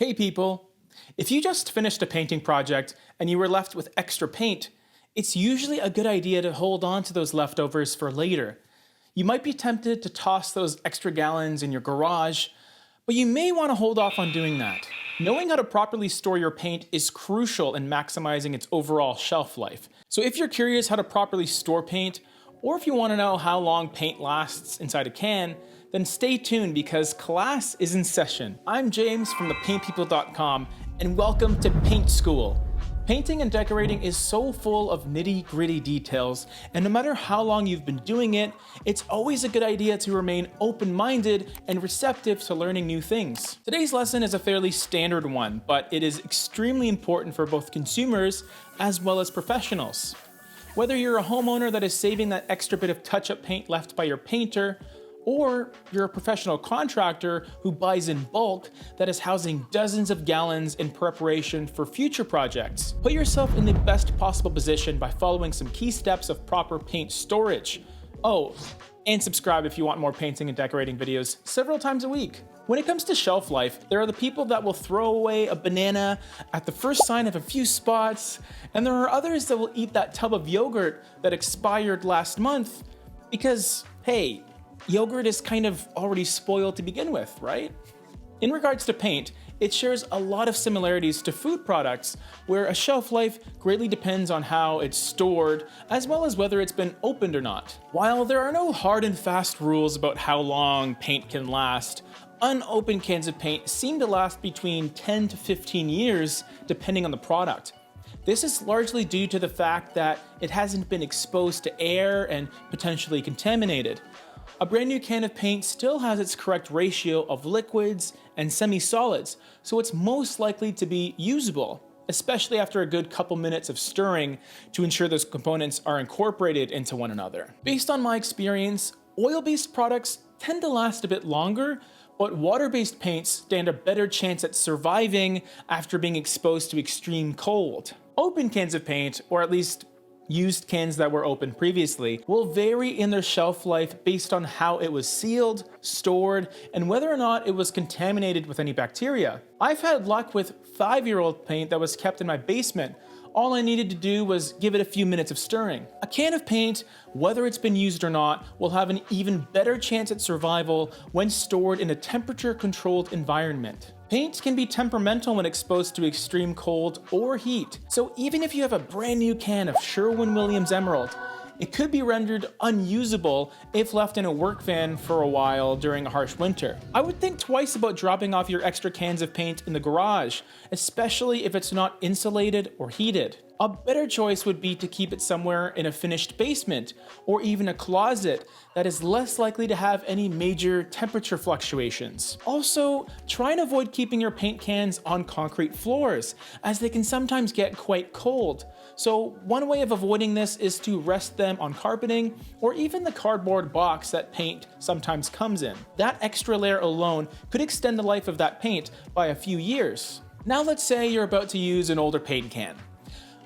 Hey people! If you just finished a painting project and you were left with extra paint, it's usually a good idea to hold on to those leftovers for later. You might be tempted to toss those extra gallons in your garage, but you may want to hold off on doing that. Knowing how to properly store your paint is crucial in maximizing its overall shelf life. So if you're curious how to properly store paint, or if you want to know how long paint lasts inside a can, then stay tuned because class is in session. I'm James from thepaintpeople.com and welcome to Paint School. Painting and decorating is so full of nitty-gritty details, and no matter how long you've been doing it, it's always a good idea to remain open-minded and receptive to learning new things. Today's lesson is a fairly standard one, but it is extremely important for both consumers as well as professionals. Whether you're a homeowner that is saving that extra bit of touch-up paint left by your painter, or you're a professional contractor who buys in bulk that is housing dozens of gallons in preparation for future projects. Put yourself in the best possible position by following some key steps of proper paint storage. Oh, and subscribe if you want more painting and decorating videos several times a week. When it comes to shelf life, there are the people that will throw away a banana at the first sign of a few spots, and there are others that will eat that tub of yogurt that expired last month because, hey, yogurt is kind of already spoiled to begin with, right? In regards to paint, it shares a lot of similarities to food products, where a shelf life greatly depends on how it's stored, as well as whether it's been opened or not. While there are no hard and fast rules about how long paint can last, unopened cans of paint seem to last between 10 to 15 years, depending on the product. This is largely due to the fact that it hasn't been exposed to air and potentially contaminated. A brand new can of paint still has its correct ratio of liquids and semi-solids, so it's most likely to be usable, especially after a good couple minutes of stirring to ensure those components are incorporated into one another. Based on my experience, oil-based products tend to last a bit longer, but water-based paints stand a better chance at surviving after being exposed to extreme cold. Open cans of paint, or at least used cans that were opened previously, will vary in their shelf life based on how it was sealed, stored, and whether or not it was contaminated with any bacteria. I've had luck with 5-year-old paint that was kept in my basement. All I needed to do was give it a few minutes of stirring. A can of paint, whether it's been used or not, will have an even better chance at survival when stored in a temperature-controlled environment. Paint can be temperamental when exposed to extreme cold or heat, so even if you have a brand new can of Sherwin-Williams Emerald, it could be rendered unusable if left in a work van for a while during a harsh winter. I would think twice about dropping off your extra cans of paint in the garage, especially if it's not insulated or heated. A better choice would be to keep it somewhere in a finished basement or even a closet that is less likely to have any major temperature fluctuations. Also, try and avoid keeping your paint cans on concrete floors, as they can sometimes get quite cold. So one way of avoiding this is to rest them on carpeting or even the cardboard box that paint sometimes comes in. That extra layer alone could extend the life of that paint by a few years. Now let's say you're about to use an older paint can.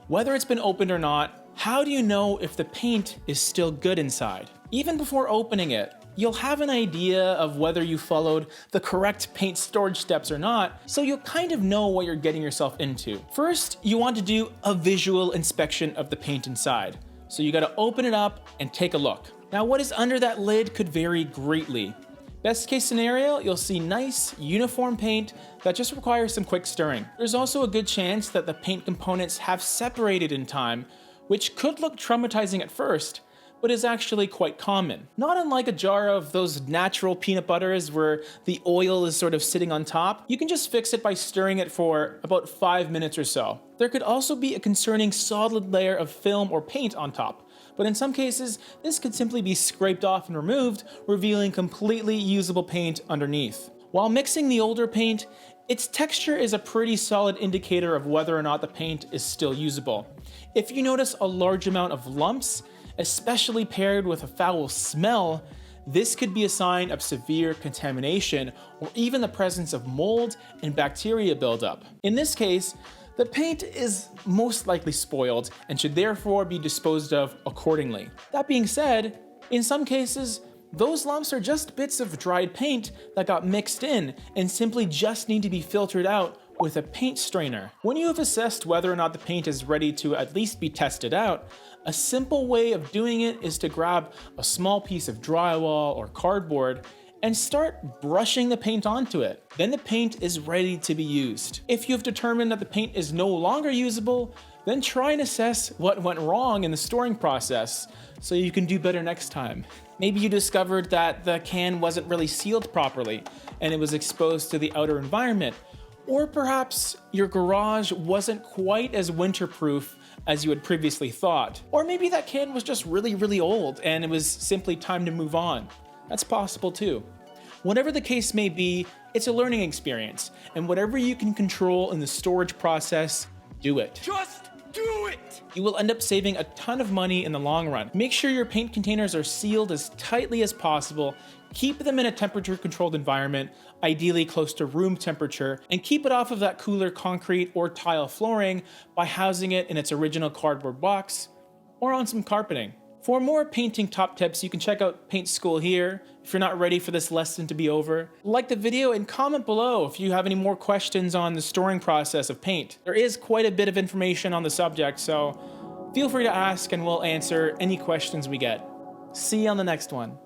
Whether it's been opened or not, how do you know if the paint is still good inside? Even before opening it, you'll have an idea of whether you followed the correct paint storage steps or not, so you'll kind of know what you're getting yourself into. First, you want to do a visual inspection of the paint inside. So you gotta open it up and take a look. Now, what is under that lid could vary greatly. Best case scenario, you'll see nice, uniform paint that just requires some quick stirring. There's also a good chance that the paint components have separated in time, which could look traumatizing at first, but is actually quite common. Not unlike a jar of those natural peanut butters where the oil is sort of sitting on top, you can just fix it by stirring it for about 5 minutes or so. There could also be a concerning solid layer of film or paint on top, but in some cases, this could simply be scraped off and removed, revealing completely usable paint underneath. While mixing the older paint, its texture is a pretty solid indicator of whether or not the paint is still usable. If you notice a large amount of lumps, especially paired with a foul smell, this could be a sign of severe contamination or even the presence of mold and bacteria buildup. In this case, the paint is most likely spoiled and should therefore be disposed of accordingly. That being said, in some cases, Those lumps are just bits of dried paint that got mixed in and simply just need to be filtered out with a paint strainer. When you have assessed whether or not the paint is ready to at least be tested out, a simple way of doing it is to grab a small piece of drywall or cardboard and start brushing the paint onto it. Then the paint is ready to be used. If you've determined that the paint is no longer usable, then try and assess what went wrong in the storing process so you can do better next time. Maybe you discovered that the can wasn't really sealed properly and it was exposed to the outer environment. Or perhaps your garage wasn't quite as winterproof as you had previously thought. Or maybe that can was just really old and it was simply time to move on. That's possible too. Whatever the case may be, it's a learning experience, and whatever you can control in the storage process, do it. Just do it! You will end up saving a ton of money in the long run. Make sure your paint containers are sealed as tightly as possible, keep them in a temperature-controlled environment, ideally close to room temperature, and keep it off of that cooler concrete or tile flooring by housing it in its original cardboard box or on some carpeting. For more painting top tips, you can check out Paint School here. If you're not ready for this lesson to be over, like the video and comment below if you have any more questions on the storing process of paint. There is quite a bit of information on the subject, so feel free to ask and we'll answer any questions we get. See you on the next one.